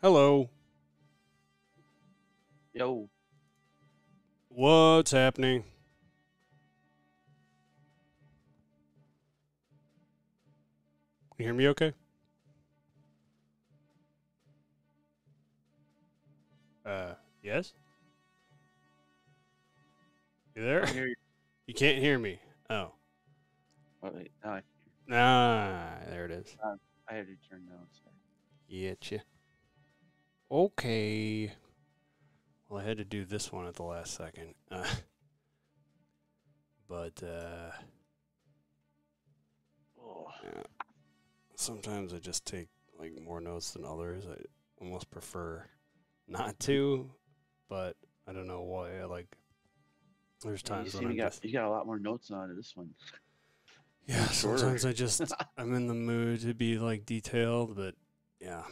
Hello. Yo, What's happening? Can you hear me okay? Yes? You there? I hear you. You can't hear me. Oh. Oh, wait, There it is. I had to turn down. Sorry. Getcha. Okay. Well, I had to do this one at the last second. But Oh, yeah. Sometimes I just take like more notes than others. I almost prefer not to, but I don't know why. There's yeah, you times see, when you got a lot more notes on this one. yeah, Shorter. sometimes I'm in the mood to be like detailed, but yeah.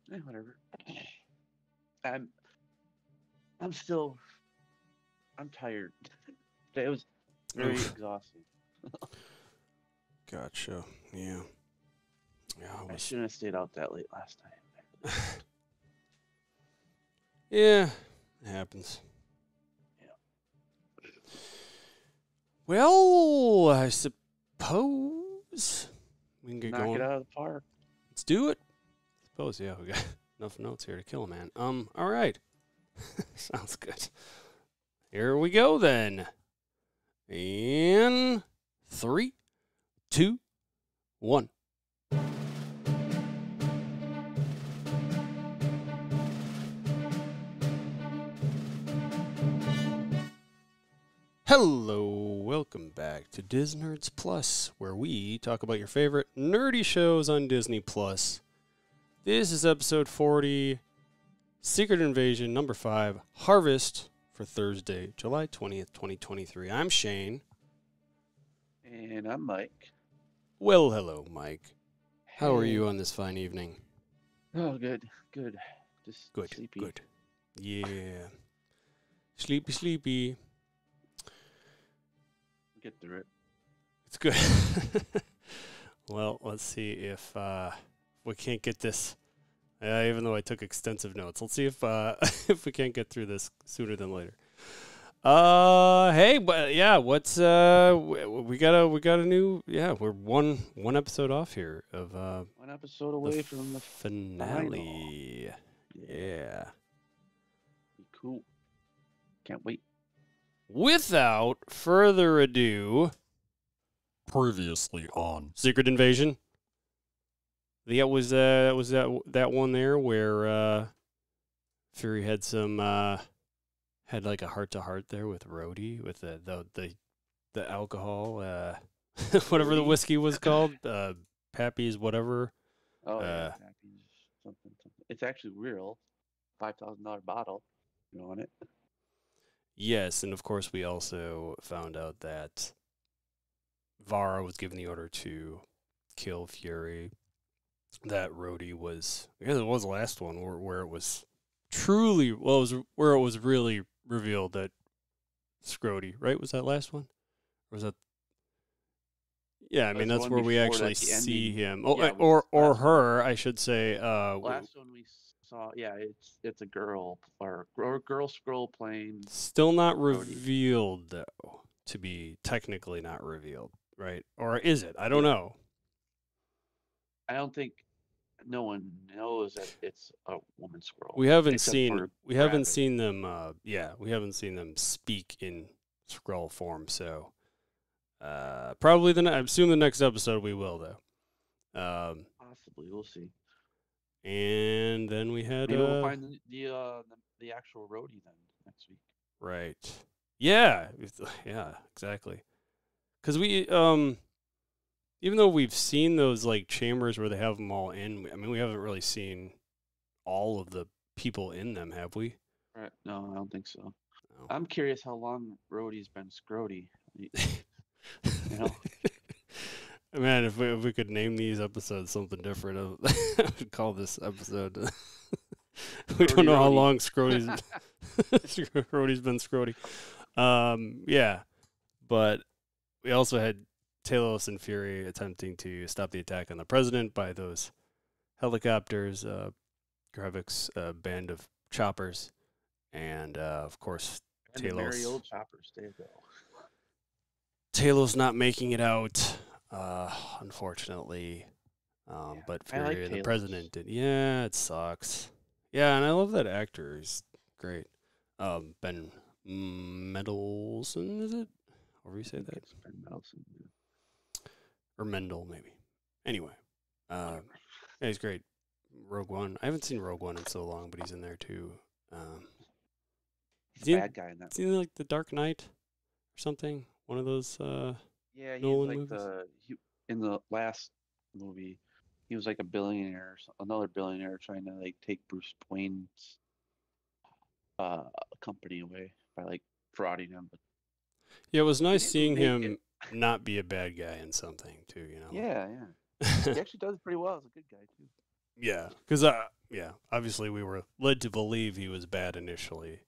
Whatever. I'm, I'm still, I'm tired. It was very Oof. exhausting. Gotcha. Yeah. Yeah, I shouldn't have stayed out that late last time. yeah, it happens. Yeah. Well, I suppose we can get Knock going. it out of the park. Let's do it. Suppose, yeah, we got enough notes here to kill a man. All right. Sounds good. Here we go then. In 3, 2, 1. Hello, welcome back to Disnerds Plus, where we talk about your favorite nerdy shows on Disney Plus. This is episode 40, Secret Invasion number 5, Harvest, for Thursday, July 20th, 2023. I'm Shane. And I'm Mike. Well, hello, Mike. How are Hey. you on this fine evening? Oh, good. Just Good, sleepy. good. Yeah. Sleepy, sleepy. Get through it. It's good. Well, let's see if we can't get this. Even though I took extensive notes, let's see if if we can't get through this sooner than later. Hey, but yeah, what's we got a new we're one episode off here of One episode away from the finale. Yeah. Be cool. Can't wait. Without further ado, previously on Secret Invasion. Yeah, was that one there where Fury had some had like a heart to heart there with Rhodey with the alcohol whatever the whiskey was called Pappy's whatever. Oh yeah, something. It's actually real. $5,000 bottle. You know on it. Yes, and of course we also found out that Vara was given the order to kill Fury. That Rhodey was, it was the last one where it was truly, well, it was where it was really revealed that Scrody, right? Was that last one? Or was that? Yeah, I mean that's where we actually see him. Oh, yeah, or her, I should say. Last one we saw, yeah, it's a girl or girl scroll plane. Still not revealed though. To be technically not revealed, right? Or is it? I don't know. I don't think no one knows that it's a woman scroll. We haven't seen them. We haven't seen them speak in scroll form. So probably I assume the next episode we will though. Possibly, we'll see. And then we had maybe we'll find the actual Rhodey then next week. Right. Yeah. Yeah. Exactly. Because we even though we've seen those like chambers where they have them all in, I mean, we haven't really seen all of the people in them, have we? Right. No, I don't think so. No. I'm curious how long Rhodey's been Scrody. You know. Man, if we could name these episodes something different, I would call this episode. We don't know how long Scrody's been Scrody. Yeah, but we also had Talos and Fury attempting to stop the attack on the president by those helicopters, Gravik's band of choppers, and of course And the merry Talos. old choppers, there you go. Talos not making it out, unfortunately. But I like Fury and the Talos. president did. Yeah, it sucks. Yeah, and I love that actor. He's great. Ben Mendelsohn, is it? However you I say think that, it's Ben Mendelsohn. or Mendel maybe. Anyway, uh, Whatever. yeah, he's great. Rogue One. I haven't seen Rogue One in so long, but he's in there too. He's Is a he in, bad guy in that is he movie. in like The Dark Knight or something? One of those Yeah, he's Nolan like movies. in the last movie, he was like a billionaire, another billionaire trying to like take Bruce Wayne's uh company away by like frauding him, but Yeah, it was he nice didn't seeing make it. him not be a bad guy in something too. Yeah, yeah. Like He actually does pretty well as a good guy too. yeah, because yeah, obviously we were led to believe he was bad initially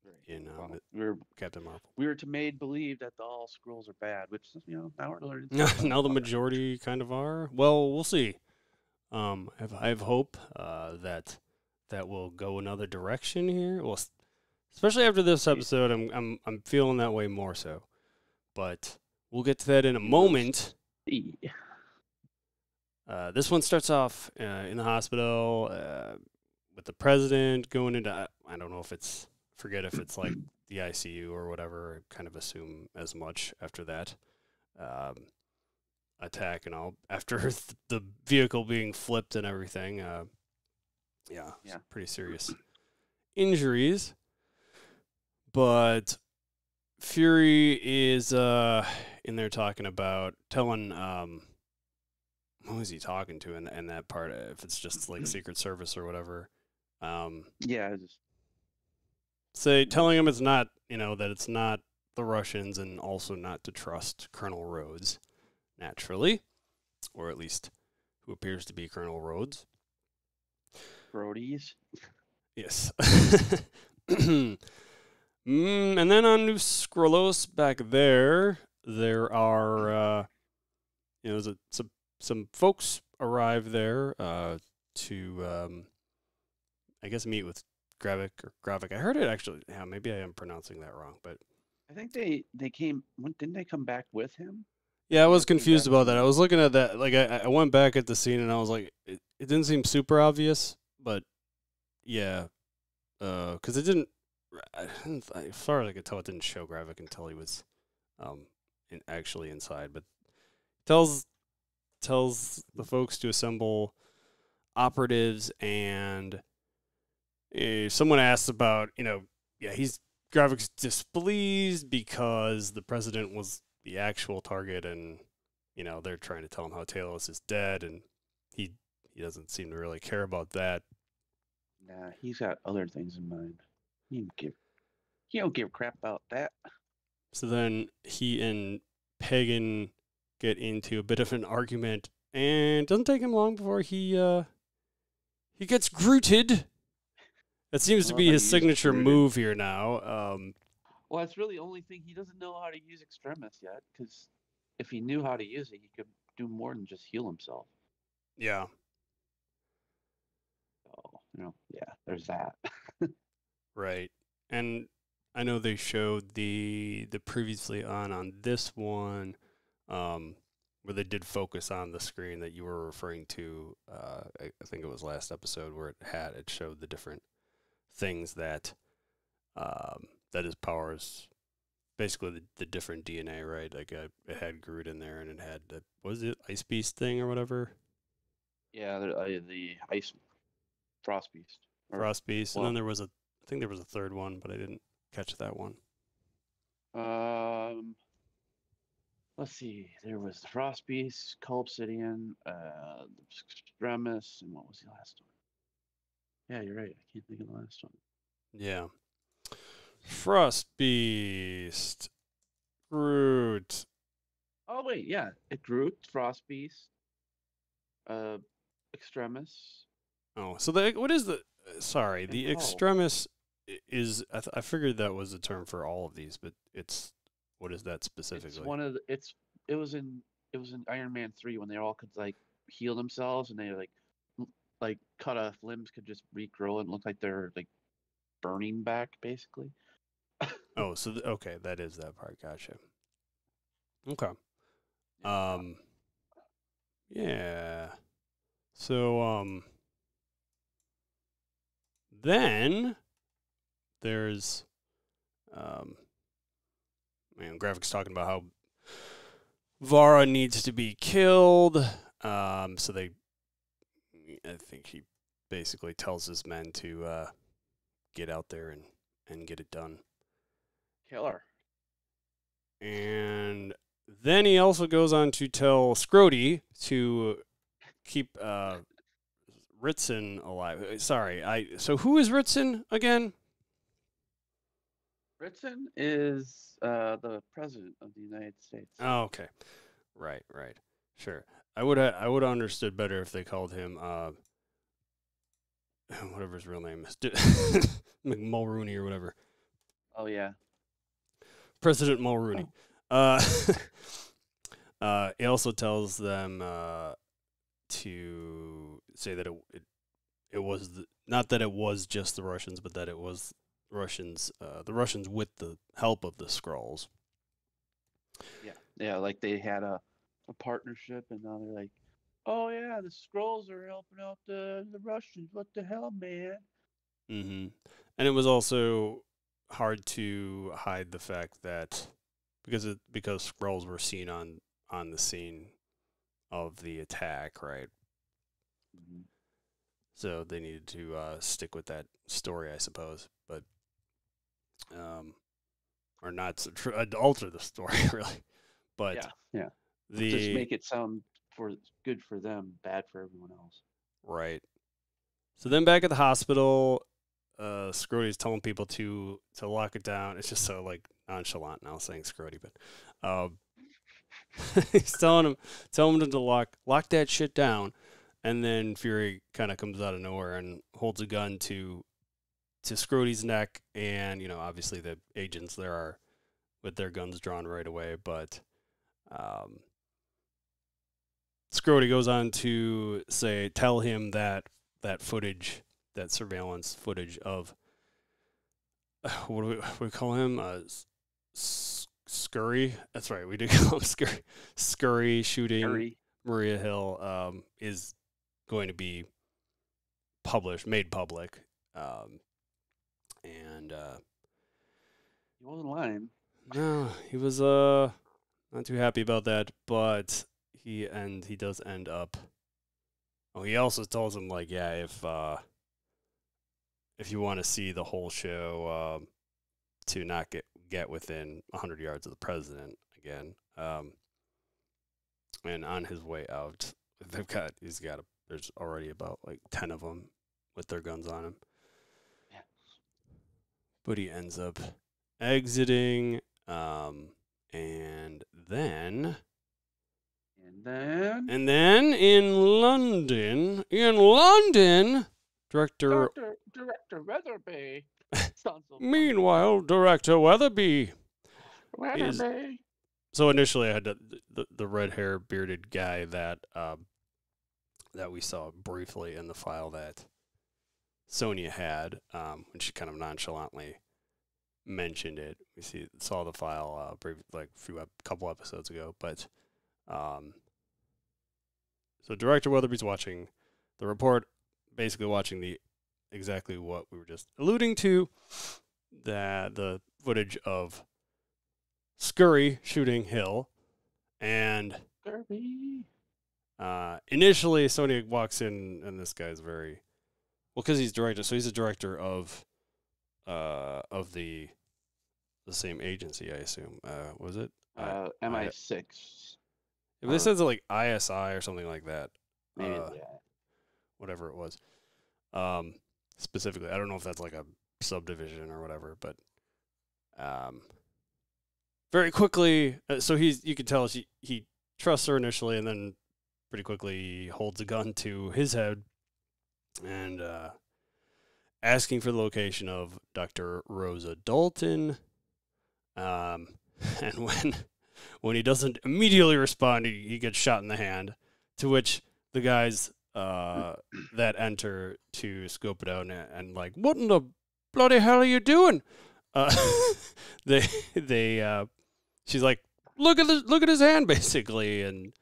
Right. in Well, Captain Marvel. we were to made believe that all scrolls are bad, which now we're learning some Now the other. majority kind of are. Well, we'll see. I have hope that that will go another direction here. Well, especially after this We episode, I'm feeling that way more so. But we'll get to that in a we will moment. see. This one starts off in the hospital with the president going into. I don't know if it's forget if it's like the ICU or whatever. I kind of assume as much after that attack and all. After the vehicle being flipped and everything. Yeah, Yeah. pretty serious injuries. But Fury is in there talking about telling who is he talking to in that part? If it's just like Secret Service or whatever, Yeah, I just say you know, telling him it's not that it's not the Russians and also not to trust Colonel Rhodes naturally, or at least who appears to be Colonel Rhodes. Brodies. Yes. And then on New Skrullos back there are some folks arrive there to I guess meet with Gravik. I heard it actually. Yeah, maybe I am pronouncing that wrong, but I think they came. Didn't they come back with him? yeah, I They was all came confused back about that. I from. was looking at that, like I went back at the scene and I was like, it didn't seem super obvious, but yeah, because it didn't. As far as I could tell, it didn't show Gravik until he was actually inside, but tells the folks to assemble operatives and someone asks about yeah, he's Gravik's displeased because the president was the actual target and they're trying to tell him how Talos is dead and he doesn't seem to really care about that. Nah, he's got other things in mind. He don't give. He don't give a crap about that. So then he and Pagan get into a bit of an argument and it doesn't take him long before he gets grooted. That seems I to love be how his you used signature rooted. move here now. Well, that's really the only thing he doesn't know how to use extremis yet. Because if he knew how to use it, he could do more than just heal himself. Yeah, So yeah, there's that. right. And I know they showed the previously on this one, where they did focus on the screen that you were referring to. I think it was last episode where it showed the different things that that his powers. Basically, the different DNA, right? Like it had Groot in there, and it had what was it, Ice Beast thing or whatever, Yeah, the ice frost beast. Or Frost Beast, and then well, I think there was a third one, but I didn't catch that one. um, let's see. There was the frost beast, Obsidian, the extremis, and what was the last one? Yeah, you're right. I can't think of the last one. Yeah, Frost Beast, Groot. Oh wait, yeah, it Groot, frost beast, uh, extremis, Oh, so what is the? Sorry, and the Cull. extremis is. I figured that was the term for all of these, but it's what is that It's specifically? one of the. It was in Iron Man 3 when they all could like heal themselves and they like like cut off limbs could just regrow and look like they're like burning back, basically. Oh, so okay, that is that part. Gotcha. Okay. Yeah. Um. Yeah. So then there's Gravik's talking about how Vara needs to be killed. So I think he basically tells his men to get out there and get it done. Killer. And then he also goes on to tell Scrody to keep Ritson alive. Sorry, so who is Ritson again? Ritson is the president of the United States. Oh, okay. Right. Sure. I would have understood better if they called him whatever his real name is. Mulrooney or whatever. Oh yeah. President Mulrooney. He also tells them to say that it was not that it was just the Russians, but that it was the Russians with the help of the Skrulls. Yeah, like they had a partnership, and now they're like, oh yeah, the Skrulls are helping out the Russians. What the hell, man? Mm-hmm. And it was also hard to hide the fact that because Skrulls were seen on the scene of the attack, right? Mm-hmm. So they needed to stick with that story, I suppose, but or not alter the story really. But yeah. Just make it sound good for them, bad for everyone else. Right. So then back at the hospital, Scrody's telling people to lock it down. It's just so like nonchalant now saying Scrody, but he's telling him to lock that shit down, and then Fury kind of comes out of nowhere and holds a gun to Scrody's neck, and obviously the agents there are with their guns drawn right away, but Scrody goes on to tell him that footage, that surveillance footage of what do we call him? Scurry. That's right. We did call him Scurry. Scurry shooting Maria Hill is going to be made public, and he wasn't lying. No, he was not too happy about that, but he does end up. Oh, he also tells him like, yeah, if you want to see the whole show, to not get within 100 yards of the president again. And on his way out, there's already about like 10 of them with their guns on him. Yeah. But he ends up exiting, and then in London, Director Weatherby. Meanwhile, Director Weatherby. So initially, I had the red hair bearded guy that we saw briefly in the file that Sonya had when she kind of nonchalantly mentioned it. We saw the file couple episodes ago, but so Director Weatherby's watching the report, basically watching exactly what we were just alluding to, the footage of Scurry shooting Hill, and initially Sonya walks in, and this guy's very well because he's director, so he's a director of the same agency, I assume. Was it MI6? If they said like ISI or something like that, maybe yeah, whatever it was. Specifically, I don't know if that's like a subdivision or whatever, but very quickly, so you can tell he trusts her initially, and then pretty quickly he holds a gun to his head and asking for the location of Dr. Rosa Dalton. And when he doesn't immediately respond, he gets shot in the hand, to which the guys that enter to scope it out and like, what in the bloody hell are you doing? Uh, they she's like, look at his hand basically, and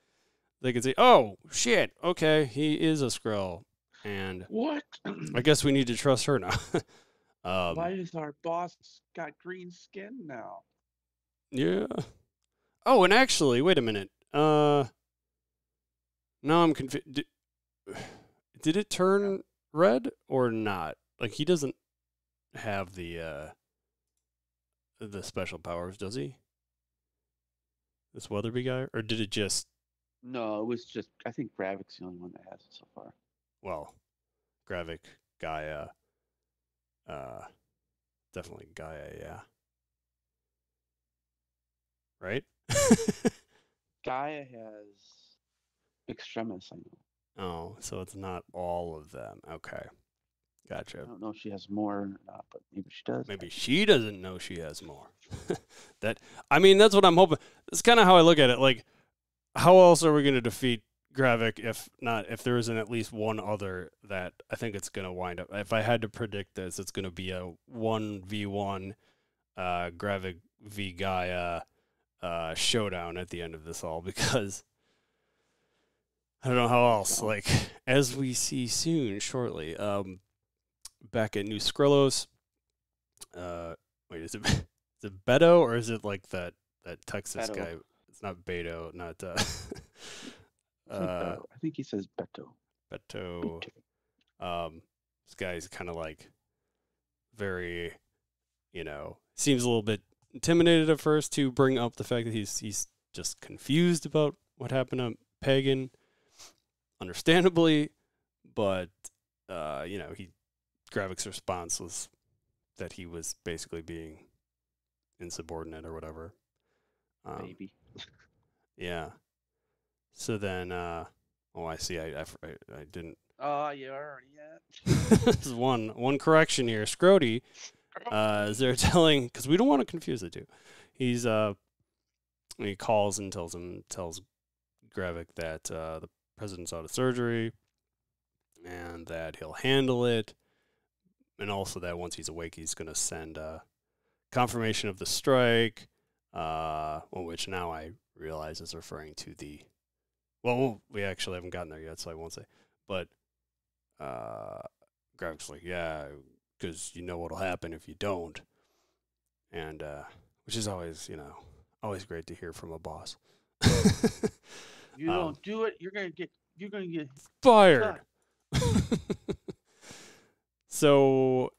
they can say, oh shit, okay, he is a Skrull, and What? I guess we need to trust her now. Why is our boss got green skin now? Yeah. Oh, and actually, wait a minute. Now I'm confused. Did it turn red or not? Like he doesn't have the special powers, does he? This Weatherby guy, or did it just? No, it was just I think Gravik's the only one that has it so far. Well, Gravik, Gaia, definitely Gaia, yeah. Right? Gaia has Extremis, I know. Oh, so it's not all of them. Okay. Gotcha. I don't know if she has more or not, but maybe she does. Maybe she doesn't know she has more. That's what I'm hoping. That's kind of how I look at it. Like, how else are we going to defeat Gravik if there isn't at least one other that I think it's going to wind up. If I had to predict this, it's going to be a 1v1 Gravik v Gaia showdown at the end of this all, because I don't know how else. Like, as we see shortly, back at New Skrullos. Wait, is it Beto, or is it like that Texas Beto. guy? It's not Beto, not I think he says Beto. Beto. This guy's kind of like very, seems a little bit intimidated at first to bring up the fact that he's just confused about what happened to Pagan, understandably, but Gravik's response was that he was basically being insubordinate or whatever. Maybe. Yeah. So then, I see. I didn't. Oh, you already had. There's one correction here. Scrody, is there telling, because we don't want to confuse the two. He calls and tells Gravik that the president's out of surgery and that he'll handle it, and also that once he's awake, he's going to send confirmation of the strike, which now I realize is referring to the. Well, we actually haven't gotten there yet, so I won't say. But Gravik's like, yeah, because you know what'll happen if you don't, and which is always great to hear from a boss. You don't do it, you're gonna get fired. So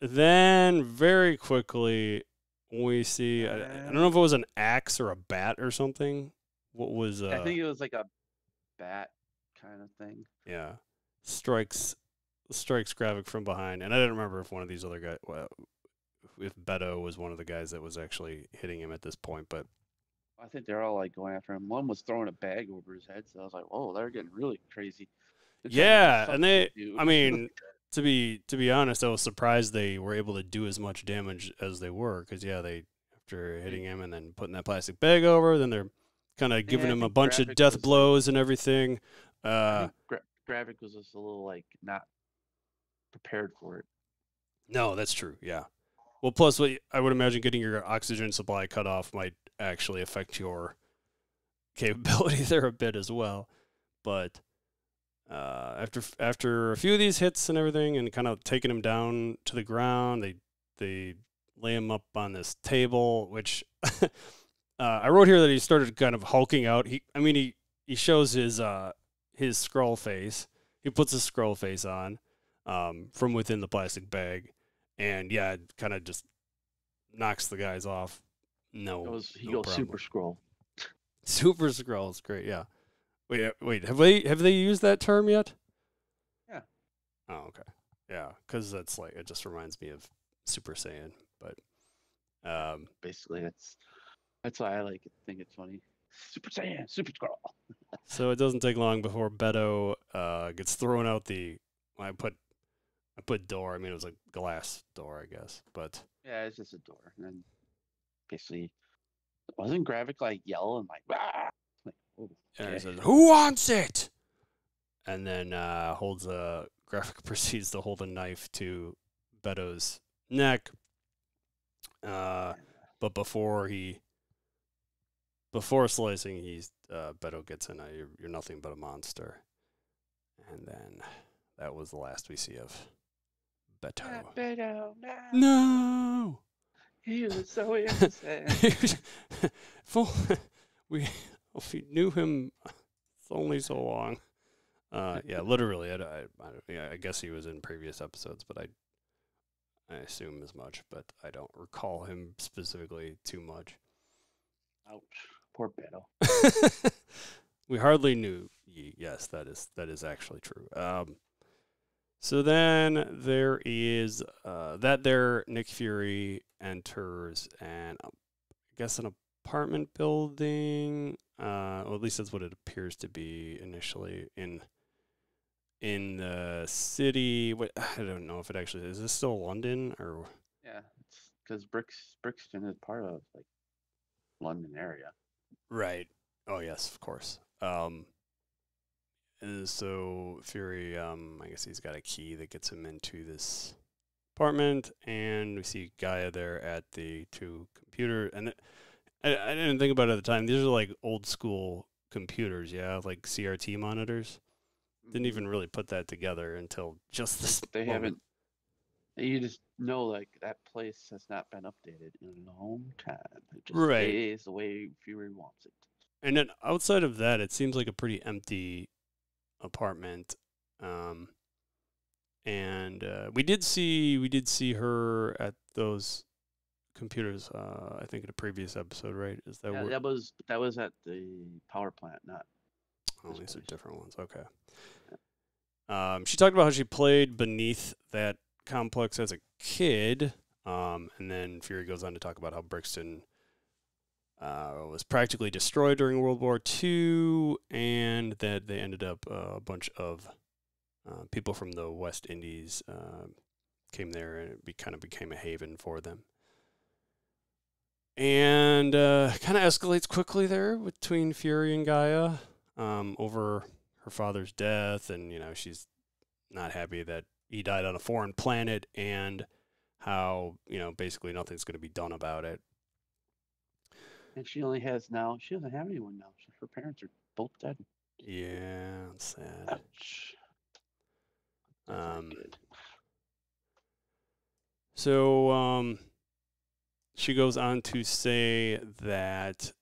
then, very quickly, we see. I don't know if it was an axe or a bat or something. What was? I think it was like a bat kind of thing. Yeah, strikes Gravik from behind, and I didn't remember if one of these other guys, if Beto was one of the guys that was actually hitting him at this point, but I think they're all like going after him. One was throwing a bag over his head, so I was like, "Oh, they're getting really crazy." Yeah, and they, I mean, to be honest, I was surprised they were able to do as much damage as they were, because they, after hitting him and then putting that plastic bag over, then they're kind of giving him a bunch of death blows and everything. I think Gravik was just a little like not prepared for it. No, that's true. Yeah. Well, plus, I would imagine getting your oxygen supply cut off might actually affect your capability there a bit as well. But after a few of these hits and everything, and kind of taking him down to the ground, they lay him up on this table, which I wrote here that he started kind of hulking out. He shows his Skrull face. He puts his Skrull face on from within the plastic bag, and it kind of just knocks the guys off. He goes Super Skrull. Super Skrull is great. Yeah. Wait. Have they used that term yet? Yeah. Oh, okay. Yeah, because that's like, it just reminds me of Super Saiyan, but basically that's why I think it's funny. Super Saiyan, Super Skrull. So it doesn't take long before Beto gets thrown out I put door. I mean, it was a glass door, I guess, but yeah, it's just a door. And then basically, wasn't Gravik like yelling like, "Rah!" Like, oh, and he says, "Who wants it?" and then holds a Gravik proceeds to hold a knife to Beto's neck. But before slicing, Beto gets in you're nothing but a monster, and then that was the last we see of Beto. Not Beto, no. No. He was so innocent. If we knew him only so long. Yeah, literally. I guess he was in previous episodes, but I assume as much, but I don't recall him specifically too much. Ouch, poor Beto. We hardly knew. Yes, that is actually true. So then there is Nick Fury enters I guess an apartment building. Well, at least that's what it appears to be initially in the city. I don't know if it actually is. This still London or? Yeah, it's because Brixton is part of like London area. Right. Oh yes, of course. And so Fury, I guess he's got a key that gets him into this apartment, and we see Gaia there at the two computers. And I didn't think about it at the time. These are like old school computers, yeah, like CRT monitors. Didn't even really put that together until just this. They haven't. You just know like that place has not been updated in a long time. It just stays the way Fury wants it. And then outside of that, it seems like a pretty empty apartment. And we did see her at those computers. I think in a previous episode, right? Is that that was at the power plant, not. Oh, these are different ones. Okay. She talked about how she played beneath that complex as a kid, and then Fury goes on to talk about how Brixton was practically destroyed during World War II, and that they ended up a bunch of people from the West Indies came there, and it kind of became a haven for them. And kind of escalates quickly there between Fury and Gaia over her father's death, and she's not happy that he died on a foreign planet, and how basically nothing's going to be done about it. And she doesn't have anyone now. Her parents are both dead. Yeah, it's sad. Ouch. That's not good. So she goes on to say that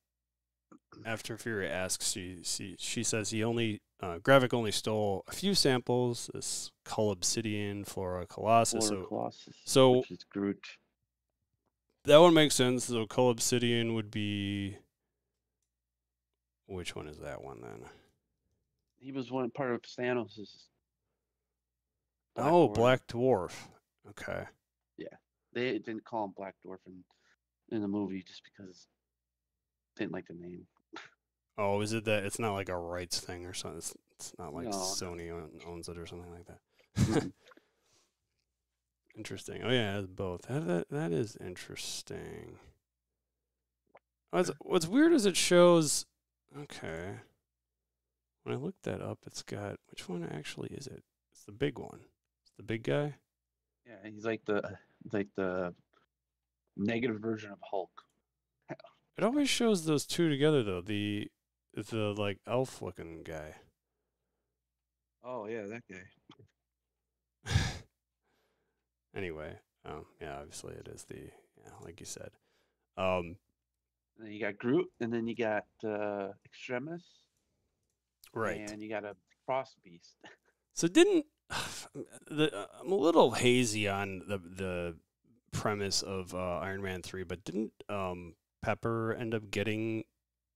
after Fury asks, she says Gravik only stole a few samples, this Cull Obsidian, Flora Colossus. So which is Groot. That one makes sense. So Cull Obsidian would be, which one is that one then? He was part of Thanos'. Black Dwarf. Okay. Yeah, they didn't call him Black Dwarf in the movie just because they didn't like the name. Oh, is it that it's not like a rights thing or something? It's not like Sony owns it or something like that. Interesting. Oh yeah, it's both. That is interesting. What's weird is it shows. Okay. When I looked that up, it's got which one actually is it? It's the big one. It's the big guy. Yeah, he's like the negative version of Hulk. It always shows those two together though. The like elf looking guy. Oh yeah, that guy. Anyway, yeah, obviously it is like you said. And then you got Groot, and then you got Extremis. Right. And you got a Frost Beast. So I'm a little hazy on the premise of Iron Man 3, but didn't Pepper end up getting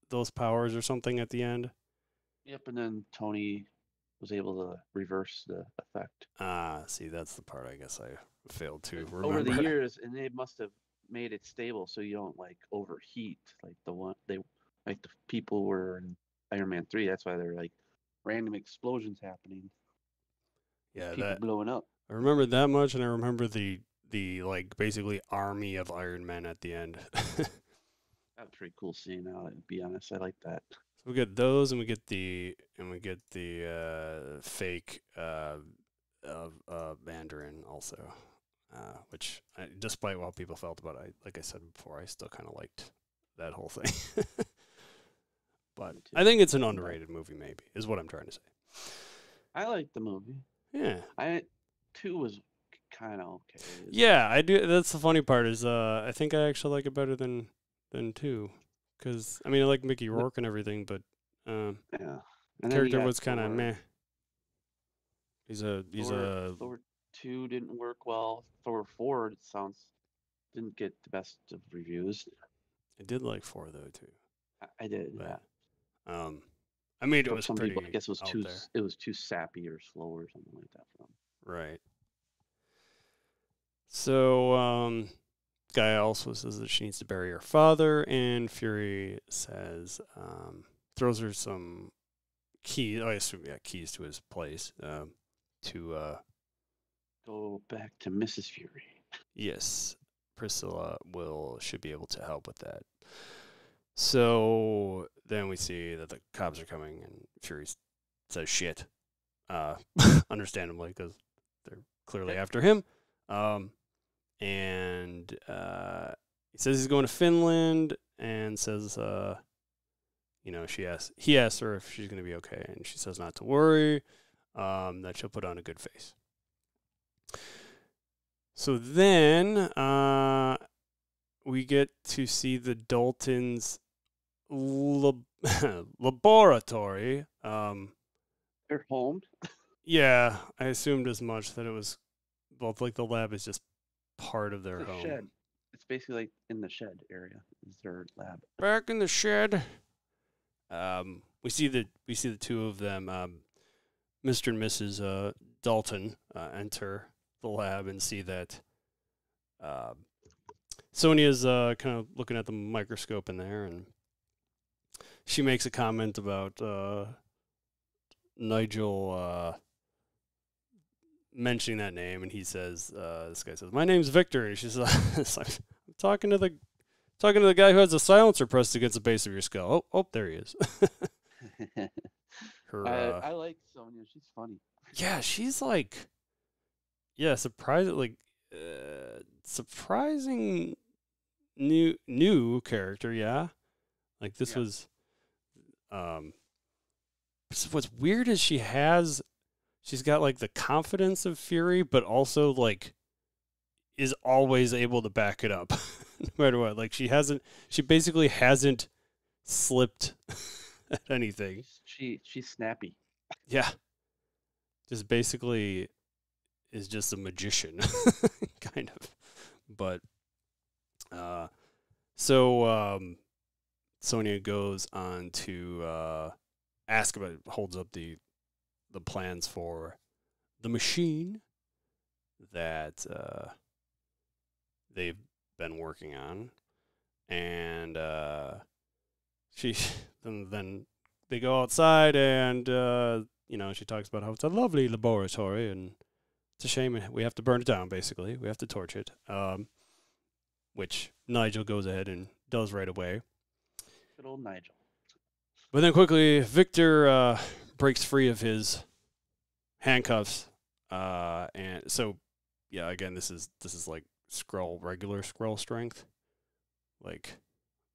those powers or something at the end? Yep, and then Tony was able to reverse the effect. See, that's the part I guess I failed to remember. Over the years, and they must have made it stable so you don't like overheat like the people were in Iron Man 3. That's why they're like random explosions happening. Yeah, people blowing up. I remember that much, and I remember the like basically army of Iron Men at the end. That was pretty cool scene. I'll be honest, I like that. So we get those, and we get the fake Mandarin also, which despite what people felt about it, like I said before, I still kind of liked that whole thing. But I think it's an underrated movie. Maybe is what I'm trying to say. I like the movie. Yeah. 2 was kind of okay. Yeah, I do. That's the funny part is I think I actually like it better than 2, because I mean I like Mickey Rourke and everything, but Yeah. And then you character got was kind of Thor. meh. He's Thor, a Thor 2 didn't work well. Thor 4 didn't get the best of reviews. I did like 4 though too, I did, but yeah. I mean it For was some people, I pretty guess out there, it was too sappy or slow or something like that for them. right? So Guy also says that she needs to bury her father, and Fury says throws her some keys. I assume keys to his place to Go back to Mrs. Fury. yes, Priscilla should be able to help with that. So then we see that the cops are coming, and Fury says shit, understandably, because they're clearly after him. And he says he's going to Finland, and says, he asks her if she's going to be okay, and she says not to worry, that she'll put on a good face. So then we get to see the Daltons laboratory. They're home. Yeah, I assumed as much, that it was both like the lab is just part of their It's a home. shed. It's basically like in the shed area is their lab. Back in the shed. We see the two of them, Mr. and Mrs. Dalton, enter the lab and see that Sonia's kind of looking at the microscope in there, and she makes a comment about Nigel mentioning that name, and he says, "This guy says my name's Victor," and she's like, "I'm talking to the guy who has a silencer pressed against the base of your skull." Oh, there he is. I like Sonia. She's funny. Yeah, she's like, surprising new character. Yeah, like this was. What's weird is she's got like the confidence of Fury, but also like is always able to back it up, no matter what. Like she basically hasn't slipped at anything. She's snappy. Yeah, just basically is just a magician, kind of. But so Sonia goes on to ask about, holds up the plans for the machine that they've been working on, and she then they go outside, and she talks about how it's a lovely laboratory, and it's a shame we have to burn it down. Basically, we have to torch it, which Nigel goes ahead and does right away. Good old Nigel. But then quickly, Victor breaks free of his handcuffs, and so again, this is like regular Skrull strength. Like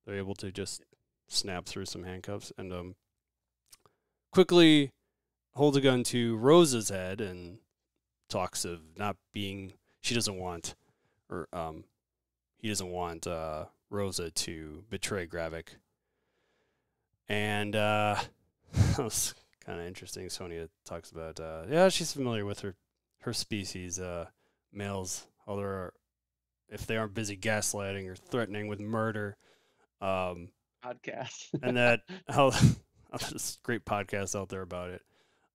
they're able to just snap through some handcuffs, and quickly holds a gun to Rosa's head and talks of not being. She doesn't want, or he doesn't want Rosa to betray Gravik. And that was kind of interesting. Sonia talks about, she's familiar with her species, males, if they aren't busy gaslighting or threatening with murder. Podcast. And that, how there's great podcasts out there about it.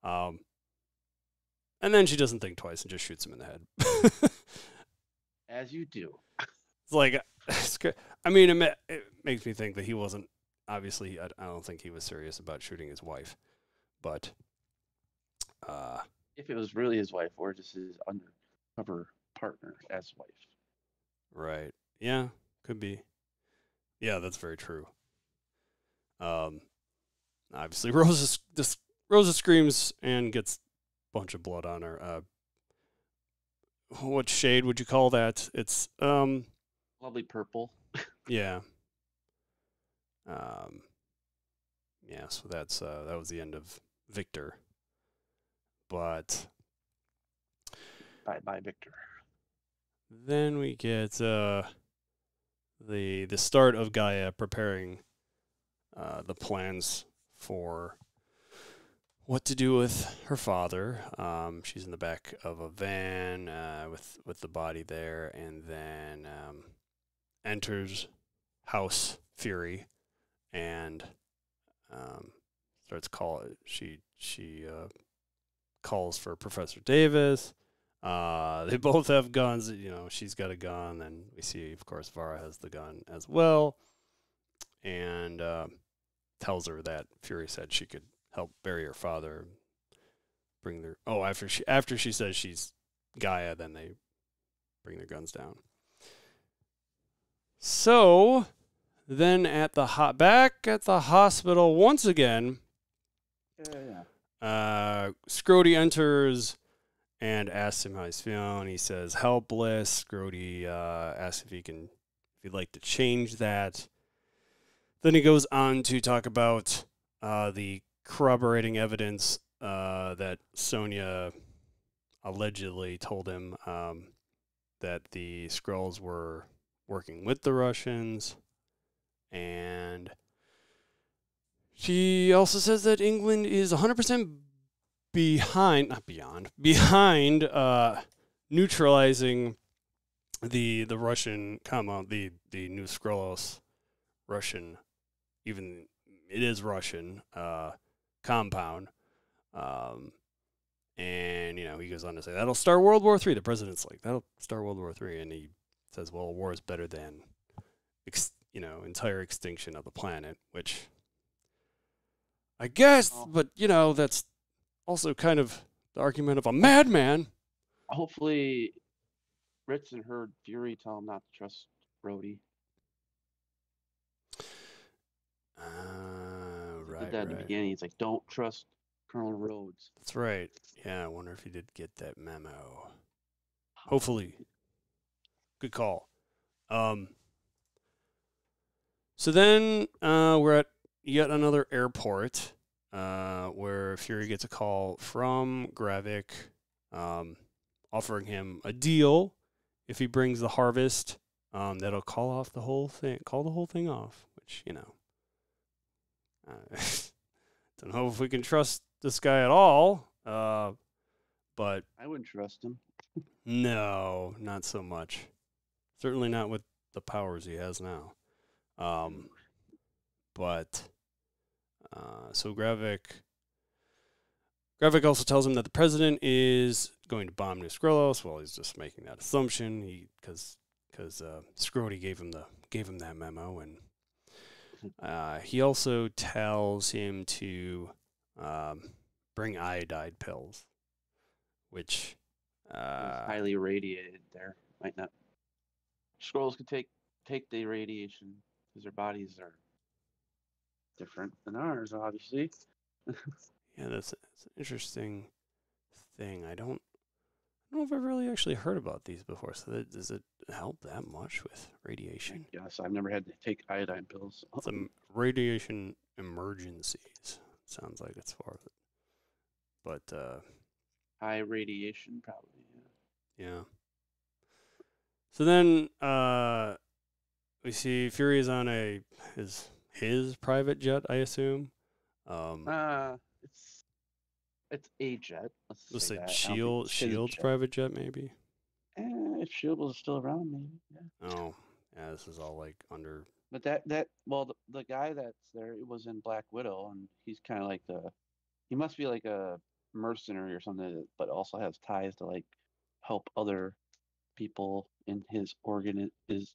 And then she doesn't think twice and just shoots him in the head. As you do. It's like, I mean, it makes me think that he wasn't. Obviously, I don't think he was serious about shooting his wife, but if it was really his wife or just his undercover partner as wife. Right. Yeah, could be. Yeah, that's very true. obviously, Rosa screams and gets a bunch of blood on her. What shade would you call that? It's Lovely purple. yeah. Um, yeah, so that was the end of Victor. But Bye, Victor. then we get the start of Gaia preparing the plans for what to do with her father. She's in the back of a van with the body there, and then enters House Fury and starts calling. She calls for Professor Davis. They both have guns. You know, she's got a gun, and we see, of course, Vara has the gun as well, and tells her that Fury said she could help bury her father. Bring their after she says she's Gaia, then they bring their guns down. So then back at the hospital once again. Scrody enters and asks him how he's feeling. He says helpless. Scrody asks if he'd like to change that. Then he goes on to talk about the corroborating evidence that Sonya allegedly told him that the Skrulls were working with the Russians, and she also says that England is 100% behind neutralizing the Russian compound, the New Skrullos Russian, even it is Russian compound. And, you know, he goes on to say, that'll start World War III. The president's like, that'll start World War III. And he says, well, war is better than, entire extinction of the planet, which I guess, but, you know, that's also kind of the argument of a madman. Hopefully, Ritson heard Fury tell him not to trust Rhodey. Right. Did that in the beginning. He's like, don't trust Colonel Rhodes. That's right. Yeah, I wonder if he did get that memo. Hopefully. Good call. So then we're at yet another airport where Fury gets a call from Gravik offering him a deal if he brings the harvest that'll call the whole thing off, which, you know, don't know if we can trust this guy at all, but I wouldn't trust him. No, not so much. Certainly not with the powers he has now. But so Gravik also tells him that the president is going to bomb New Skrullos. Well, he's just making that assumption. Because Scrody gave him that memo, and he also tells him to bring iodide pills, which highly irradiated. There might not. Skrulls could take the radiation because their bodies are different than ours, obviously. Yeah, that's an interesting thing. I don't know if I've really actually heard about these before. So does it help that much with radiation? Yes, I've never had to take iodine pills. Some radiation emergencies. Sounds like it's for it. But high radiation, probably. Yeah. So then we see Fury is on his private jet, I assume. It's a jet. Let's say Shield's private jet, maybe. If Shield was still around, maybe. Yeah. Oh, yeah. This is all like under. But the guy that's there was in Black Widow, and he's kind of like he must be like a mercenary or something, but also has ties to like help other people in his his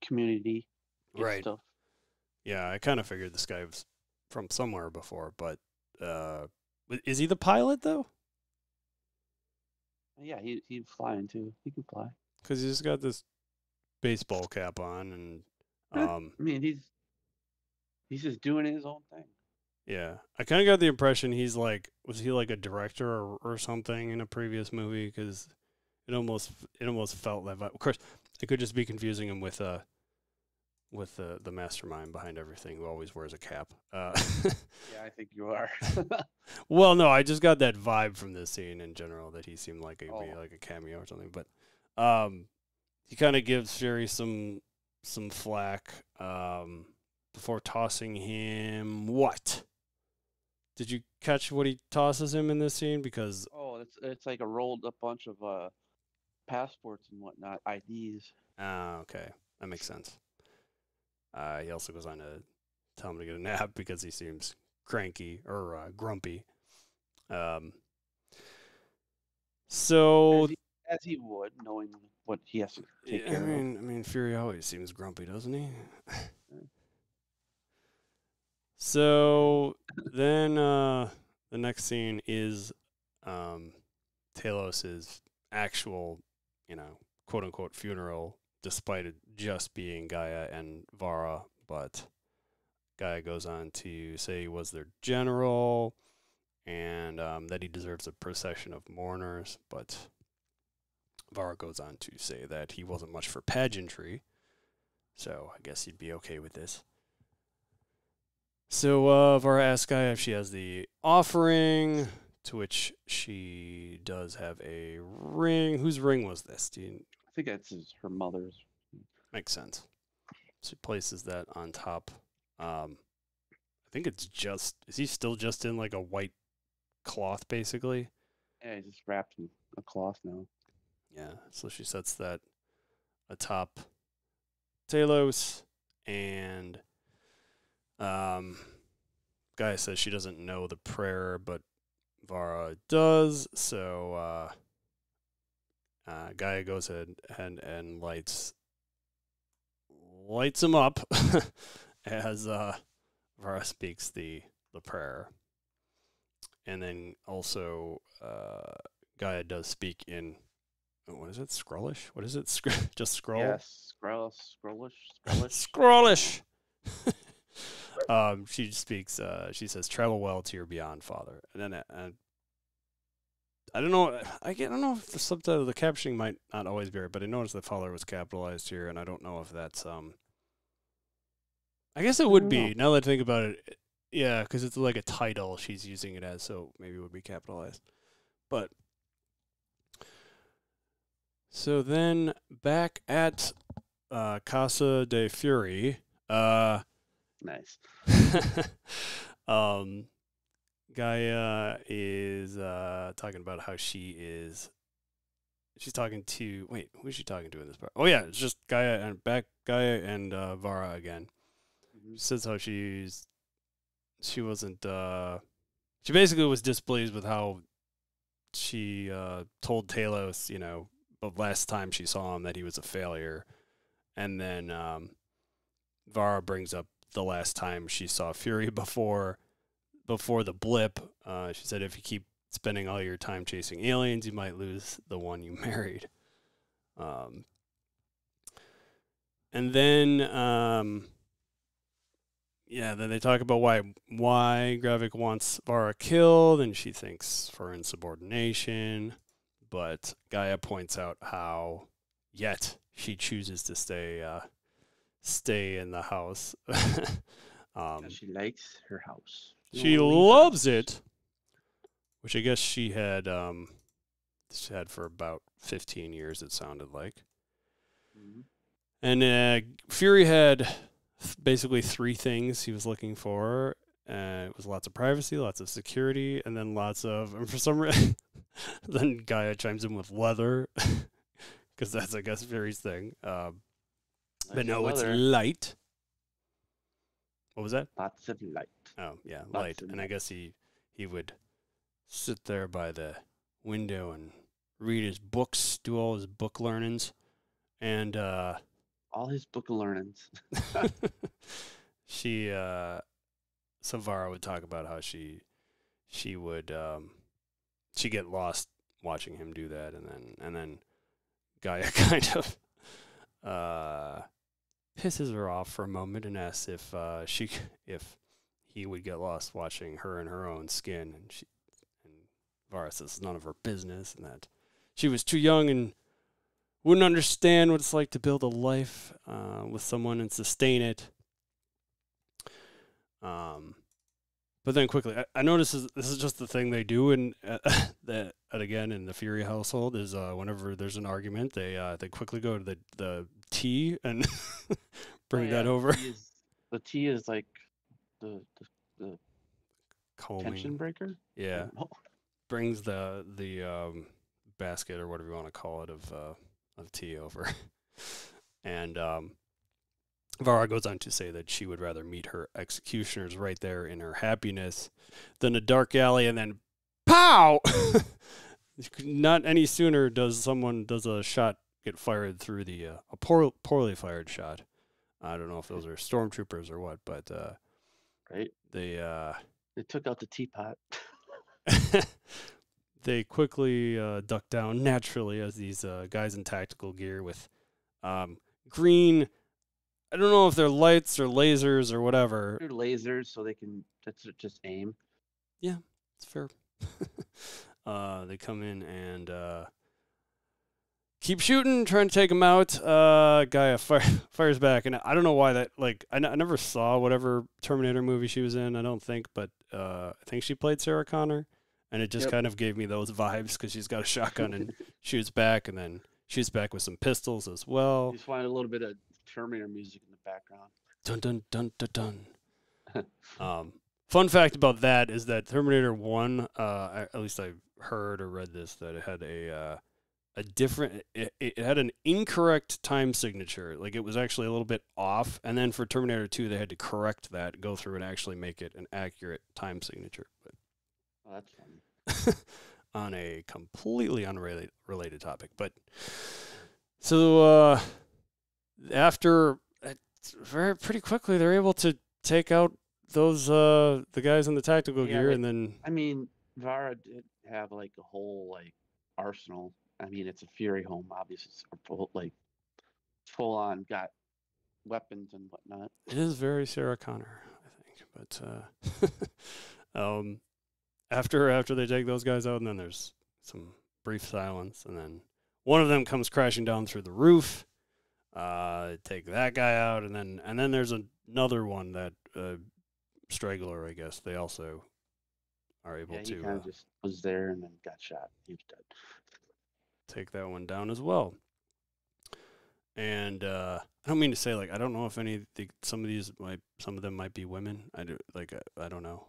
community get right. stuff. Yeah, I kind of figured this guy was from somewhere before, but is he the pilot though? Yeah, he's flying too. He can fly. Because he's got this baseball cap on, and I mean, he's just doing his own thing. Yeah, I kind of got the impression he's like, was he like a director or something in a previous movie? Because it almost felt that vibe. Of course, it could just be confusing him with the mastermind behind everything who always wears a cap. Yeah, I think you are. Well, no, I just got that vibe from this scene in general that he seemed like he'd be Oh, like a cameo or something. But he kind of gives Fury some flack before tossing him what? Did you catch what he tosses him in this scene? Because it's like a rolled up bunch of passports and whatnot, IDs. okay, that makes sense. He also goes on to tell him to get a nap because he seems cranky or grumpy. Um, As so he as he would, knowing what he has to take I care of. mean, Fury always seems grumpy, doesn't he? So then the next scene is Talos's actual, quote unquote funeral, despite it just being Gaia and Vara. But Gaia goes on to say he was their general and that he deserves a procession of mourners. But Vara goes on to say that he wasn't much for pageantry. So I guess he'd be okay with this. So Vara asks Gaia if she has the offering, to which she does have a ring. Whose ring was this? I think that's her mother's. Makes sense. She places that on top. I think it's just. Is he still just in like a white cloth, basically? Yeah, he's just wrapped in a cloth now. Yeah. So she sets that atop Talos, and Gaia says she doesn't know the prayer, but Vara does. So Gaia goes ahead and lights him up as Vara speaks the prayer, and then also Gaia does speak in what is it? Scrollish? What is it? Just scroll? Yes, Scrollish. Scrollish. She speaks. She says, "Travel well to your beyond, Father." And then, I don't know. I don't know if the subtitle, the captioning might not always be right, but I noticed that Father was capitalized here, and I don't know if that's I guess it would be now that I think about it. Yeah, because it's like a title she's using it as, so maybe it would be capitalized. But so then back at Casa de Fury. Nice. Gaia is talking about how she's talking to who is she talking to in this part? Oh yeah, it's just Gaia and Vara again. Mm-hmm. She says how she wasn't she basically was displeased with how she told Talos, the last time she saw him that he was a failure. And then Vara brings up the last time she saw Fury before the blip. She said, if you keep spending all your time chasing aliens, you might lose the one you married. And then, then they talk about why Gravik wants Vara killed, and she thinks for insubordination. But Gaia points out how yet she chooses to stay in the house. She likes her house. She loves it, which I guess she had for about 15 years, it sounded like. Mm-hmm. And Fury had basically three things he was looking for. It was lots of privacy, lots of security, and then and for some reason, then Gaia chimes in with leather, because that's, I guess, Fury's thing. But no, it's light. What was that? Lots of light. Oh, yeah, light. And I guess he would sit there by the window and read his books, do all his book learnings, and all his book learnings. Vara would talk about how she would she get lost watching him do that, and then Gaia kind of pisses her off for a moment and asks if he would get lost watching her in her own skin, and Vara says it's none of her business, and that she was too young and wouldn't understand what it's like to build a life with someone and sustain it. But then quickly, I notice this is just the thing they do, and that again in the Fury household is whenever there's an argument, they quickly go to the tea and bring that over. The tea is like the Calming tension breaker. Yeah, brings the basket or whatever you want to call it of tea over, and Vara goes on to say that she would rather meet her executioners right there in her happiness than a dark alley, and then pow! Not any sooner does a shot get fired through a poorly fired shot. I don't know if those are stormtroopers or what, but right. They took out the teapot. They quickly duck down naturally as these guys in tactical gear with green. I don't know if they're lights or lasers or whatever. They're lasers, so they can just aim. Yeah, it's fair. They come in and keep shooting, trying to take him out. Gaia fires back, and I don't know why that. Like, I never saw whatever Terminator movie she was in. I don't think, but I think she played Sarah Connor, and it just kind of gave me those vibes because she's got a shotgun and shoots back, and then shoots back with some pistols as well. Just find a little bit of Terminator music in the background. Dun dun dun dun dun. Fun fact about that is that Terminator 1, at least I heard or read this, that it had a different, it had an incorrect time signature. Like, it was actually a little bit off. And then for Terminator 2, they had to correct that, go through and actually make it an accurate time signature. But that's funny. On a completely unrelated topic. But so after pretty quickly, they're able to take out those the guys in the tactical gear, and then I mean, Vara did have like a whole like arsenal. I mean, it's a Fury home, obviously, it's full on got weapons and whatnot. It is very Sarah Connor, I think. But after they take those guys out, and then there's some brief silence, and then one of them comes crashing down through the roof. Take that guy out, and then there's another one that Straggler, I guess. They also are able to. He kind of just was there and then got shot. He was dead. Take that one down as well. And I don't mean to say, like, I don't know if some of them might be women. I don't know,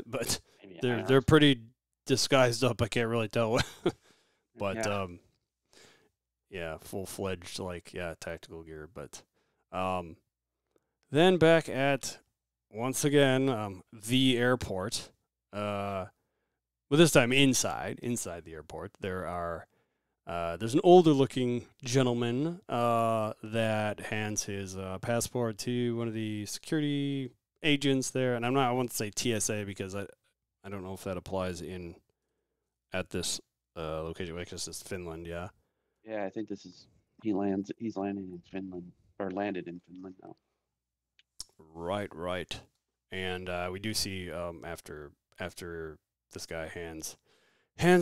but they're pretty disguised up. I can't really tell. But yeah, full-fledged, tactical gear. But then back at, once again, the airport, but this time inside the airport, there's an older-looking gentleman that hands his passport to one of the security agents there. And I want to say TSA because I don't know if that applies at this location. I guess it's Finland, yeah. Yeah, I think he's landing in Finland, or landed in Finland now. Right. And we do see after this guy hands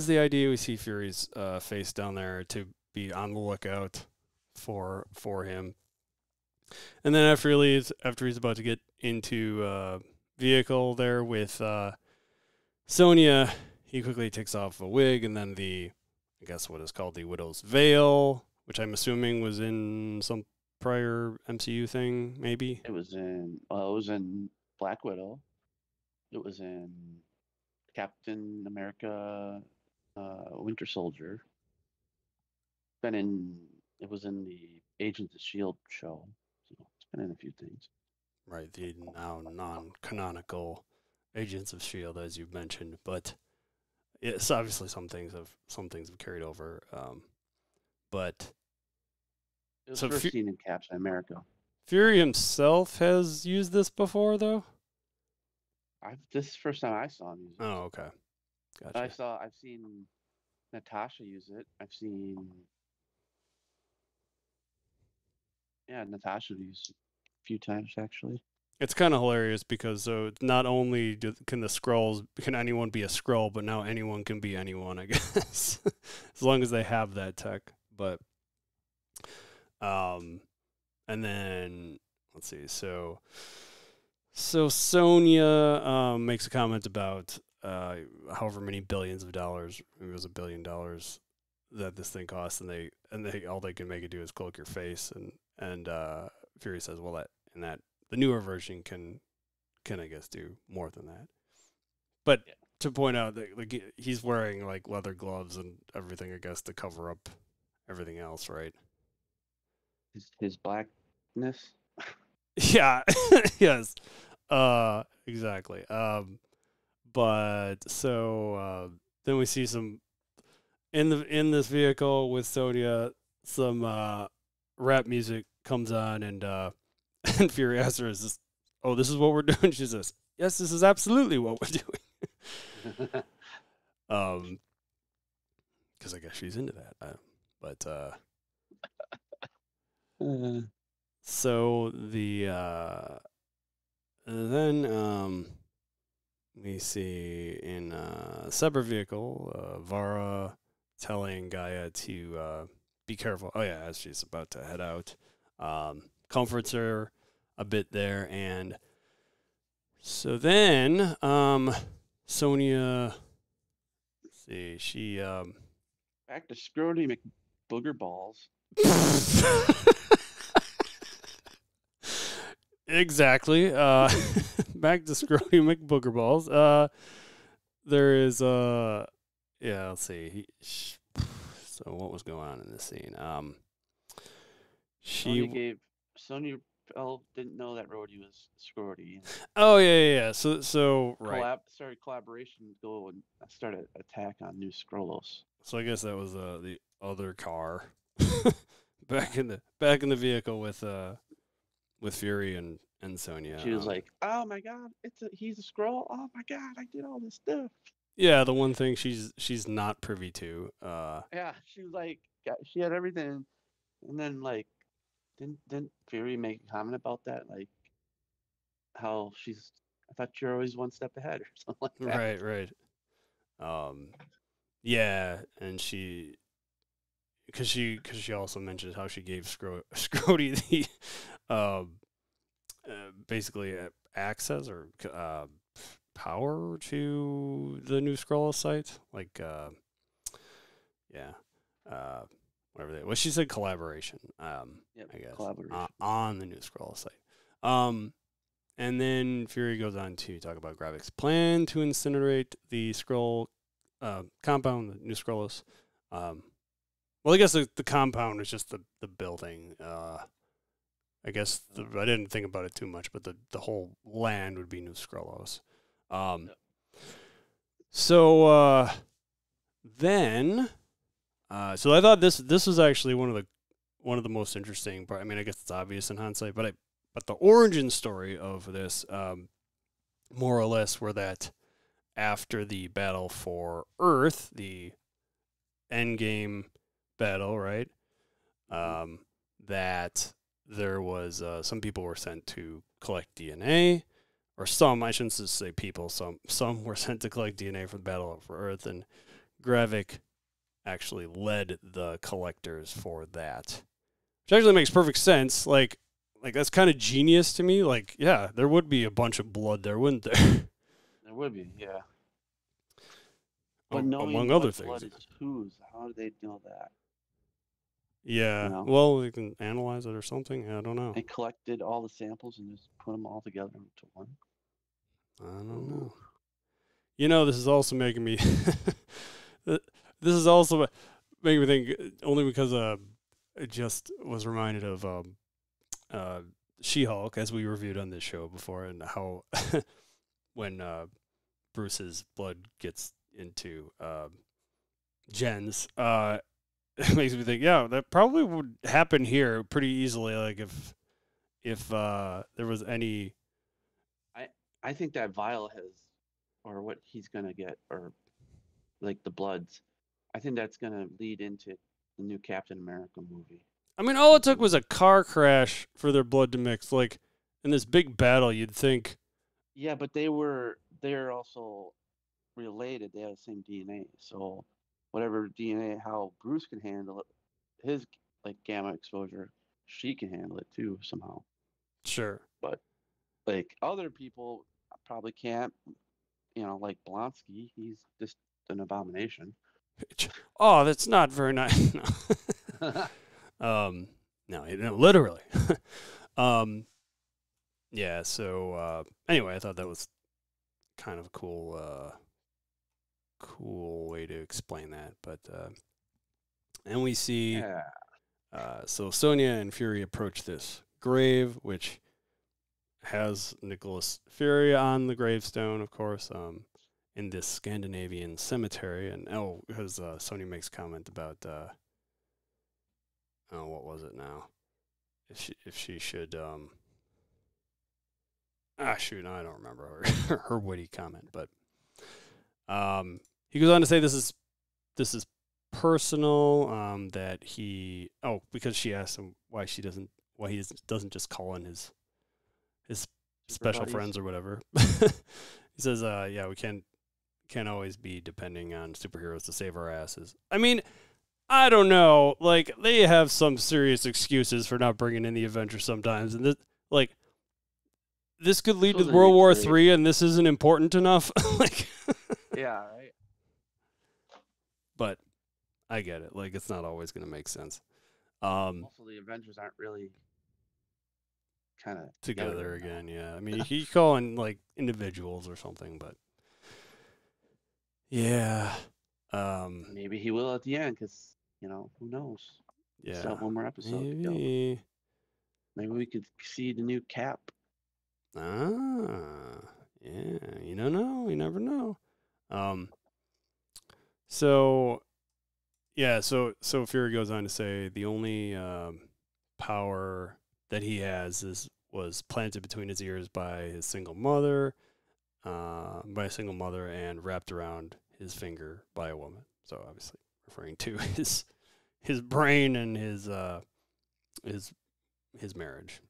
the ID, we see Fury's face down there to be on the lookout for him. And then after he's about to get into vehicle there with Sonya, he quickly takes off a wig and then I guess what is called the Widow's Veil, which I'm assuming was in some prior MCU thing, maybe. It was in Black Widow. It was in Captain America, Winter Soldier. It was in the Agents of S.H.I.E.L.D. show. So it's been in a few things. Right, the now non-canonical Agents of S.H.I.E.L.D., as you've mentioned, but it's obviously some things have carried over. But it was first seen in Captain America. Fury himself has used this before, though. This is the first time I saw him use it. Oh, okay, gotcha. I've seen Natasha use it. I've seen Natasha use it a few times actually. it's kind of hilarious because so not only can the Skrulls can anyone be a Skrull, but now anyone can be anyone, I guess, as long as they have that tech. But and then let's see. So Sonya makes a comment about however many billions of dollars, maybe it was $1 billion that this thing costs, and they all they can make it do is cloak your face, and Fury says, well, that the newer version can I guess do more than that, but Yeah. to point out that like he's wearing like leather gloves and everything, I guess, to cover up everything else, right? His blackness. Yeah, yes, exactly. But so then we see some in this vehicle with Sonya, some rap music comes on, and and Fury asks her, "Is this? Oh, this is what we're doing?" She says, "Yes, this is absolutely what we're doing." Because I guess she's into that. But Uh, so then we see in a separate vehicle, Vara telling Gaia to be careful. Oh yeah, as she's about to head out, comforts her a bit there, and so then Sonya, let's see, she Back to Scrody McBooger balls. exactly. Back to Scrody McBoogerballs. There is yeah. Let's see. So what was going on in this scene? She. Sonya Bell didn't know that Rhodey was Scrody. Oh yeah. So right. Started collaboration to go and start an attack on New Skrullos. So I guess that was the other car back in the vehicle with Fury and Sonya. She was like, "Oh my God, he's a Skrull! Oh my God, I did all this stuff." Yeah, the one thing she's not privy to. Yeah, she was like, she had everything, and then like, didn't Fury make a comment about that, like how she's? I thought you're always one step ahead or something like that. Right. Yeah, and because she also mentioned how she gave Scrody the basically access or power to the new Skrull site, like yeah, whatever they. Well, she said collaboration. Yep, I guess collaboration. on the new Skrull site. And then Fury goes on to talk about Gravik's plan to incinerate the Skrull compound, the New Skrullos. Well, I guess the compound is just the building. I guess I didn't think about it too much, but the whole land would be New Skrullos. So then, so I thought this was actually one of the most interesting part. I mean, I guess it's obvious in hindsight, but the origin story of this, more or less, were that after the battle for Earth, the endgame battle, right? That there was some people were sent to collect DNA, or some, I shouldn't just say people, some were sent to collect DNA for the battle for Earth, and Gravik actually led the collectors for that, which actually makes perfect sense. Like that's kind of genius to me. Like, yeah, there would be a bunch of blood there, wouldn't there? There would be, yeah. But among other things. Blood is whose? How do they know that? Yeah. Well, we can analyze it or something. I don't know. They collected all the samples and just put them all together into one. I don't know. You know, this is also making me. This is also making me think only because I just was reminded of She-Hulk, as we reviewed on this show before, and how when Bruce's blood gets into Jen's, it makes me think, yeah, that probably would happen here pretty easily. Like if there was any. I think that vial has, or what he's gonna get, or like the bloods. I think that's gonna lead into the new Captain America movie. I mean, all it took was a car crash for their blood to mix. Like, in this big battle, you'd think. Yeah, but they're also related. They have the same DNA. So whatever DNA, how Bruce can handle it, his like gamma exposure, she can handle it too somehow. Sure. But like other people probably can't. Like Blonsky, he's just an abomination. Oh, that's not very nice. um, no, literally. um, yeah. So anyway, I thought that was kind of a cool way to explain that. But and we see, Yeah. so Sonya and Fury approach this grave, which has Nicholas Fury on the gravestone, of course. In this Scandinavian cemetery, and because Sonya makes comment about what was it now? If she should shoot, no, I don't remember her witty comment, but he goes on to say this is personal, that he because she asked him why he doesn't just call in his special buddies. friends or whatever. He says yeah, we can't always be depending on superheroes to save our asses. I mean, I don't know. Like, they have some serious excuses for not bringing in the Avengers sometimes, and this could lead to World War III, and this isn't important enough. Like, yeah, right. But I get it. Like, it's not always going to make sense. Also, the Avengers aren't really kind of together again. Yeah, I mean, you call in like individuals or something, but yeah. Maybe he will at the end, because who knows? Yeah. Still have one more episode. Maybe. Maybe we could see the new Cap. Ah, yeah. You don't know. You never know. So yeah. So Fury goes on to say the only power that he has was planted between his ears by a single mother, and wrapped around his finger by a woman. So obviously referring to his brain and his marriage.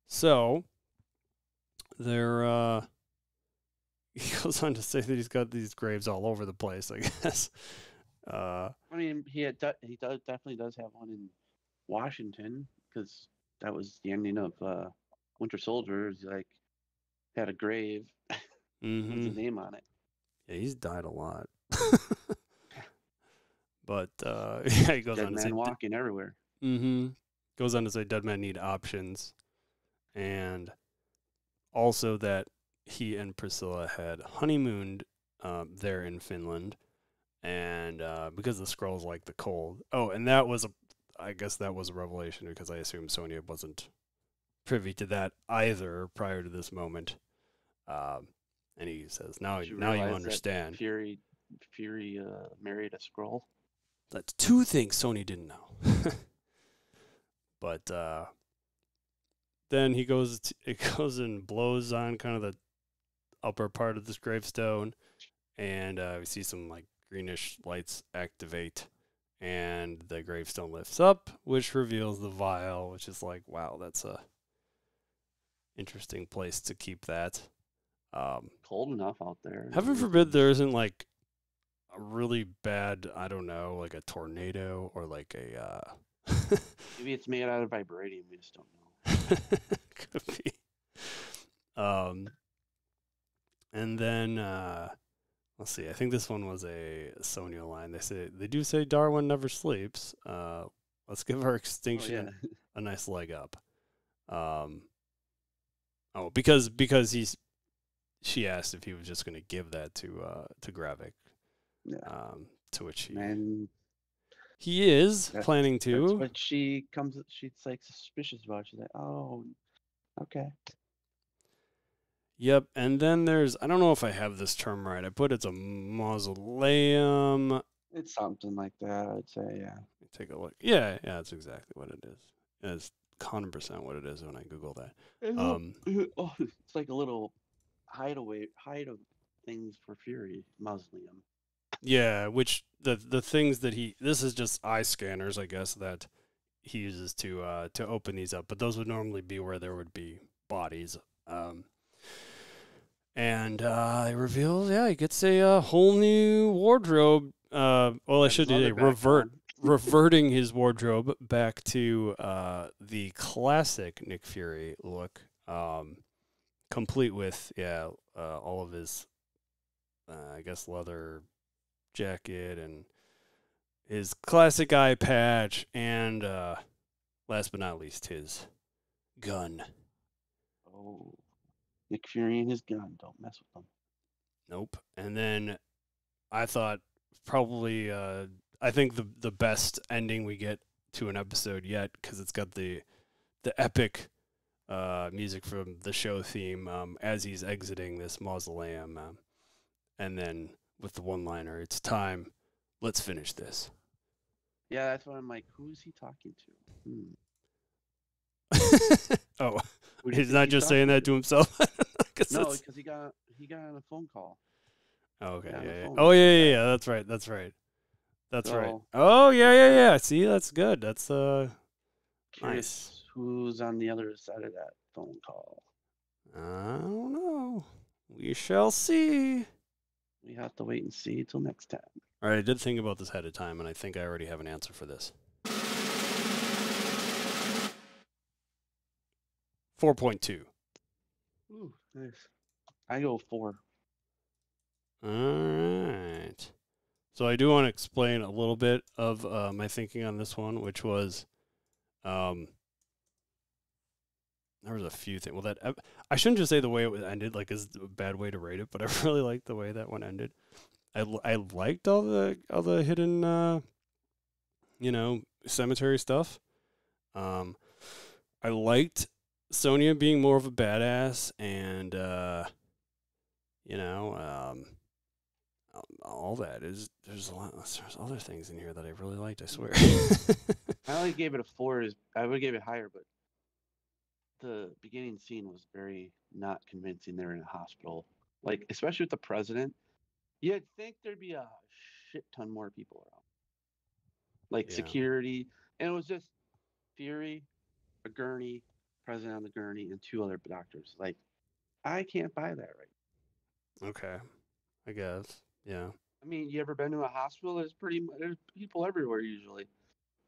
So there he goes on to say that he's got these graves all over the place, I guess. I mean, he definitely does have one in Washington, because that was the ending of Winter Soldier. He like had a grave with his name on it. Yeah, he's died a lot. But yeah, he goes Dead on to man say walking everywhere. Goes on to say dead men need options, and also that he and Priscilla had honeymooned there in Finland, and because the Skrulls like the cold. Oh, and I guess that was a revelation, because I assume Sonya wasn't privy to that either prior to this moment. And he says, now you understand. Fury married a Skrull. That's two things Sony didn't know. But then it goes and blows on kind of the upper part of this gravestone, and we see some like greenish lights activate, and the gravestone lifts up, which reveals the vial, which is like, wow, that's a interesting place to keep that. Cold enough out there. Heaven forbid there isn't like a really bad, I don't know, like a tornado or like a maybe it's made out of vibranium, we just don't know. Could be. And then let's see, I think this one was a Sonya line. They do say Darwin never sleeps. Let's give our extinction a nice leg up. Because she asked if he was just going to give that to Gravik. Yeah. To which he is planning to. But she's like suspicious about it. She's like, oh, okay. Yep, and then there's, I don't know if I have this term right. I put it's a mausoleum. It's something like that, I'd say, yeah. Take a look. Yeah, that's exactly what it is. It's 100% what it is when I Google that. It's like a little hide of things for Fury mausoleum. Yeah, which the things that this is just eye scanners, I guess, that he uses to open these up. But those would normally be where there would be bodies. And it reveals, he gets a whole new wardrobe. Well, I should say reverting his wardrobe back to the classic Nick Fury look, complete with all of his, I guess, leather jacket and his classic eye patch, and last but not least, his gun. Oh, Nick Fury and his gun. Don't mess with them. Nope. And then I thought probably, I think the best ending we get to an episode yet, because it's got the epic music from the show theme as he's exiting this mausoleum, and then with the one-liner, "It's time, let's finish this." Yeah, that's what I'm like. Who is he talking to? Oh, he's not just saying that to himself. No, because he got on a phone call. Oh, okay. Yeah. Oh, yeah. That's right. That's right. Oh, yeah. See, that's good. That's nice. Who's on the other side of that phone call? I don't know. We shall see. We have to wait and see till next time. All right, I did think about this ahead of time, and I think I already have an answer for this. 4.2. Ooh, nice. I go 4. All right. So I do want to explain a little bit of my thinking on this one, which was, there was a few things. Well, I shouldn't just say the way it was ended, like, is a bad way to rate it, but I really liked the way that one ended. I liked all the hidden, cemetery stuff. I liked Sonya being more of a badass, and all that is there's other things in here that I really liked. I swear. I only gave it a 4. I would give it higher, but the beginning scene was very not convincing. They're in a hospital, like especially with the president. You'd think there'd be a shit ton more people around, like security, and it was just Fury, a gurney, president on the gurney, and 2 other doctors. Like, I can't buy that right. Okay, I guess. Yeah. I mean, you ever been to a hospital? There's people everywhere usually.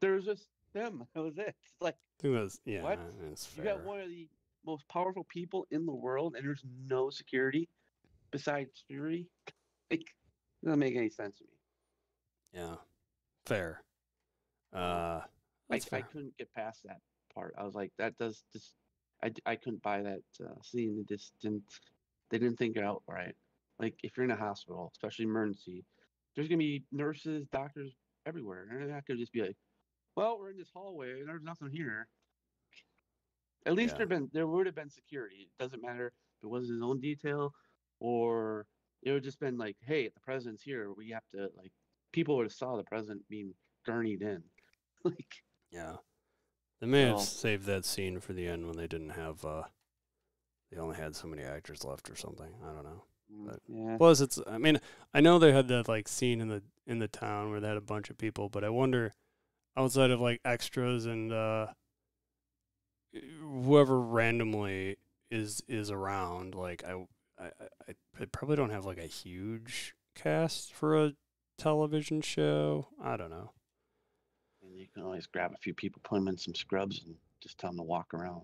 There's just them. That was it. It's like, I think that's, what? It's fair. You got one of the most powerful people in the world, and there's no security besides Fury. Like, it doesn't make any sense to me. Yeah, fair. I couldn't get past that part. I was like, that does just. I couldn't buy that scene. They didn't think it out right. Like, if you're in a hospital, especially emergency, there's gonna be nurses, doctors everywhere, and they're not gonna just be like, well, we're in this hallway and there's nothing here. At least there would have been security. It doesn't matter if it was his own detail, or it would just been like, hey, the president's here. We have to, like, people would have saw the president being gurneyed in. Like, yeah, they may have saved that scene for the end when they didn't have. They only had so many actors left or something. I don't know. But plus, I mean, I know they had that like scene in the town where they had a bunch of people, but I wonder, outside of like extras and whoever randomly is around, like I probably don't have like a huge cast for a television show. I don't know. And you can always grab a few people, put them in some scrubs, and just tell them to walk around.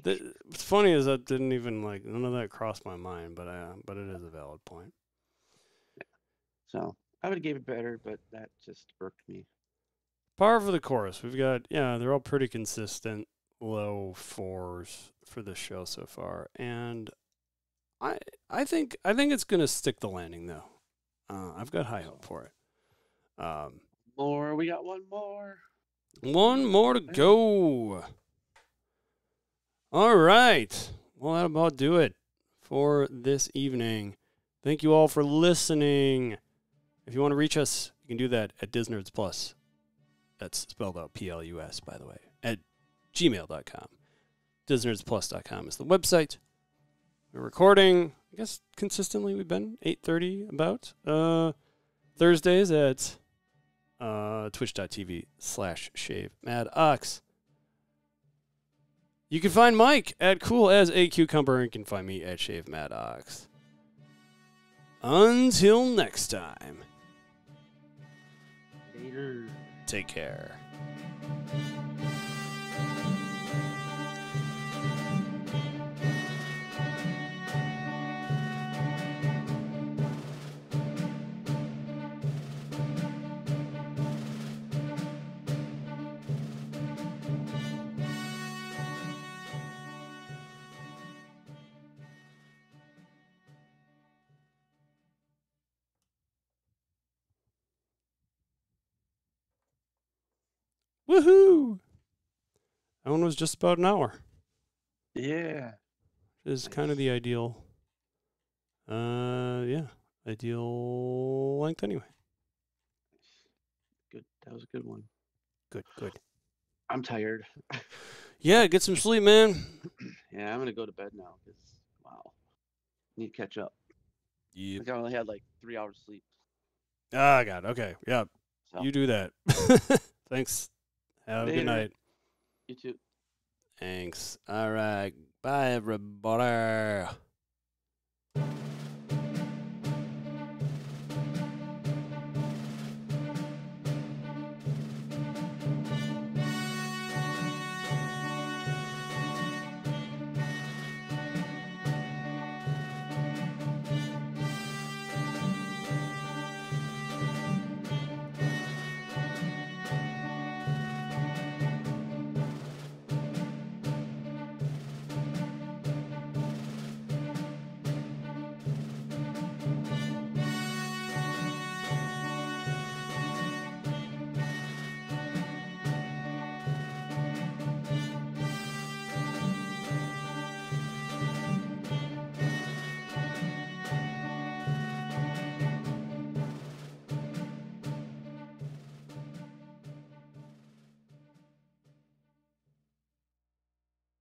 What's funny is that didn't even none of that crossed my mind, but it is a valid point. Yeah. So I would have gave it better, but that just irked me. Par for the course. We've got they're all pretty consistent low 4s for this show so far, and I think it's gonna stick the landing though. I've got high hope for it. We got one more. One more to go. All right. Well, that'll about do it for this evening. Thank you all for listening. If you want to reach us, you can do that at Disnerds Plus. That's spelled out PLUS, by the way, at gmail.com. Disnerdsplus.com is the website. We're recording, I guess, consistently. We've been 8:30 about. Thursdays at twitch.tv/ShaveMadOx. You can find Mike at Cool as a Cucumber, and you can find me at ShaveMadOx. Until next time, Later. take care. Woohoo! That one was just about an hour. Yeah. Is Nice. kind of the ideal. Ideal length anyway. Good. That was a good one. Good. I'm tired. Yeah, get some sleep, man. Yeah, I'm gonna go to bed now because wow, need to catch up. I Yep. think I only had like 3 hours sleep. Ah, God. Okay. Yeah. So You do that. Thanks. Have a good Later. night. you too. Thanks. All right. Bye, everybody.